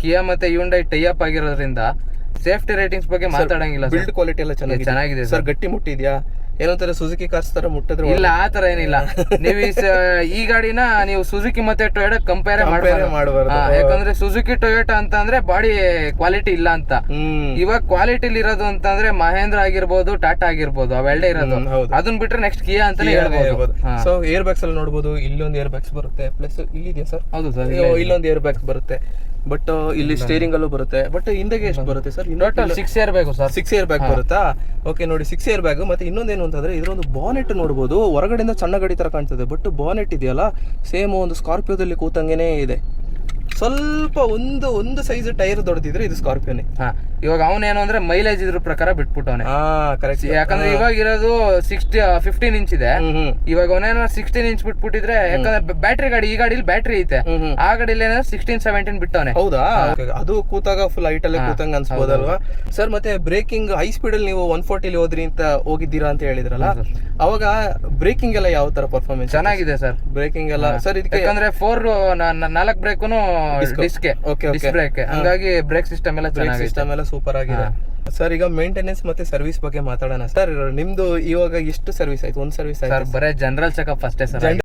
ಕಿಯಾ ಮತ್ತೆ Hyundai tie up ಆಗಿರೋದ್ರಿಂದ safety ratings ಬಗ್ಗೆ ಮಾತಾಡಂಗಿಲ್ಲ. ಬಿಲ್ಡ್ ಕ್ವಾಲಿಟಿ ಎಲ್ಲ ಚೆನ್ನಾಗಿದೆ ಸರ್. ಗಟ್ಟಿ ಮುಟ್ಟಿದ್ಯಾ? ಏನಂತಾರೆ ಸುಜುಕಿ ಕಾರ್ಸ್ ತರ ಮುಟ್ಟಿದ್ರೆ ಇಲ್ಲ, ಆ ತರ ಏನಿಲ್ಲ. ನೀವು ಈ ಗಾಡಿನ ನೀವು ಸುಜುಕಿ ಮತ್ತೆ ಟೊಯೋಟಾ ಕಂಪೇರ್ ಮಾಡಬಾರ್ದು. ಯಾಕಂದ್ರೆ ಸುಜುಕಿ ಟೊಯೋಟಾ ಅಂತ ಅಂದ್ರೆ ಬಾಡಿ ಕ್ವಾಲಿಟಿ ಇಲ್ಲ ಅಂತ. ಇವಾಗ ಕ್ವಾಲಿಟಿಲಿ ಇರೋದು ಅಂತಂದ್ರೆ ಮಹೇಂದ್ರ ಆಗಿರ್ಬೋದು, ಟಾಟಾ ಆಗಿರ್ಬೋದು, ಅವೆರಡೇ ಇರೋದು. ಅದನ್ನ ಬಿಟ್ರೆ ನೆಕ್ಸ್ಟ್ ಕಿಯಾ ಅಂತಾನೆ ಹೇಳ್ಬೋದು. ಸೊ ಏರ್ ಬ್ಯಾಗ್ಸ್ ಅಲ್ಲಿ ನೋಡಬಹುದು, ಇಲ್ಲೊಂದು ಏರ್ ಬ್ಯಾಗ್ಸ್ ಬರುತ್ತೆ, ಪ್ಲಸ್ ಇಲ್ಲಿದೆಯಾ ಸರ್? ಹೌದು ಸರ್, ಇಲ್ಲೊಂದು ಏರ್ ಬ್ಯಾಗ್ಸ್ ಬರುತ್ತೆ. ಬಟ್ ಇಲ್ಲಿ ಸ್ಟೇರಿಂಗ್ ಅಲ್ಲೂ ಬರುತ್ತೆ. ಬಟ್ ಹಿಂದೆಗೆ ಎಷ್ಟು ಬರುತ್ತೆ sir? Total 6 air bag sir. 6 air bag ಬರುತ್ತಾ? ಓಕೆ ನೋಡಿ, 6 ಏರ್ ಬ್ಯಾಗ್. ಮತ್ತೆ ಇನ್ನೊಂದೇನು ಅಂತಂದ್ರೆ ಇದರೊಂದು ಬಾನೆಟ್ ನೋಡಬಹುದು. ಹೊರಗಡೆಯಿಂದ ಸಣ್ಣ ಗಾಡಿ ತರ ಕಾಣ್ತದೆ, ಬಟ್ ಬಾನೆಟ್ ಇದೆಯಲ್ಲ ಸೇಮ್ ಒಂದು ಸ್ಕಾರ್ಪಿಯೋದಲ್ಲಿ ಕೂತಂಗೆನೇ ಇದೆ. ಸ್ವಲ್ಪ ಒಂದು ಸೈಜ್ ಟೈರ್ ದೊಡ್ಡದಿದ್ರೆ ಇದು ಸ್ಕಾರ್ಪಿಯೋನೇ. ಇವಾಗ ಅವನೇನು ಅಂದ್ರೆ ಮೈಲೇಜ್ ಇದ್ರ ಪ್ರಕಾರ ಬಿಟ್ಬಿಟ್ಟವನೆ. ಕರೆಕ್ಟ್. ಯಾಕಂದ್ರೆ ಇವಾಗ ಇರೋದು 15 ಇಂಚ್ ಇದೆ. ಇವಾಗ ಅವನೇನೋ 16 ಇಂಚ್ ಬಿಟ್ಬಿಟ್ಟಿದ್ರೆ, ಯಾಕಂದ್ರೆ ಬ್ಯಾಟ್ರಿ ಗಾಡಿ, ಈ ಗಾಡಿಲಿ ಬ್ಯಾಟ್ರಿ ಐತೆ, ಆ ಗಾಡಿಲಿ ಏನಾದ್ರು 16-17 ಬಿಟ್ಟವನೆ. ಹೌದಾ? ಅದು ಕೂತಾಗ ಫುಲ್ ಹೈಟ್ ಅಲ್ಲೇ ಕೂತಂಗ ಅನ್ಸ್ಬೋದಲ್ವಾ ಸರ್? ಮತ್ತೆ ಬ್ರೇಕಿಂಗ್ ಹೈ ಸ್ಪೀಡ್ ಅಲ್ಲಿ ನೀವು 140 ಹೋದ್ರಿ ಅಂತ ಹೋಗಿದ್ದೀರಾ ಅಂತ ಹೇಳಿದ್ರಲ್ಲ, ಅವಾಗ ಬ್ರೇಕಿಂಗ್ ಎಲ್ಲ ಯಾವ ತರ ಪರ್ಫಾರ್ಮೆನ್ಸ್? ಚೆನ್ನಾಗಿದೆ ಸರ್ ಬ್ರೇಕಿಂಗ್ ಎಲ್ಲ ಸರ್. ಇದಕ್ಕೆ ಯಾಕಂದ್ರೆ 4 ಬ್ರೇಕುನು ಡಿಸ್ಕ್ ಬ್ರೇಕ್, ಹಂಗಾಗಿ ಬ್ರೇಕ್ ಸಿಸ್ಟಮ್ ಎಲ್ಲ ಚೆನ್ನಾಗಿದೆ. ಸಿಸ್ಟಮ್ ಎಲ್ಲ ಸೂಪರ್ ಆಗಿದೆ ಸರ್. ಈಗ ಮೇಂಟೆನೆನ್ಸ್ ಮತ್ತೆ ಸರ್ವಿಸ್ ಬಗ್ಗೆ ಮಾತಾಡೋಣ ಸರ್. ನಿಮ್ದು ಇವಾಗ ಎಷ್ಟು ಸರ್ವಿಸ್ ಆಯ್ತು? ಒಂದು ಸರ್ವಿಸ್ ಆಯ್ತು ಸರ್, ಬರೇ ಜನರಲ್ ಚೆಕಪ್ ಅಷ್ಟೇ ಸರ್.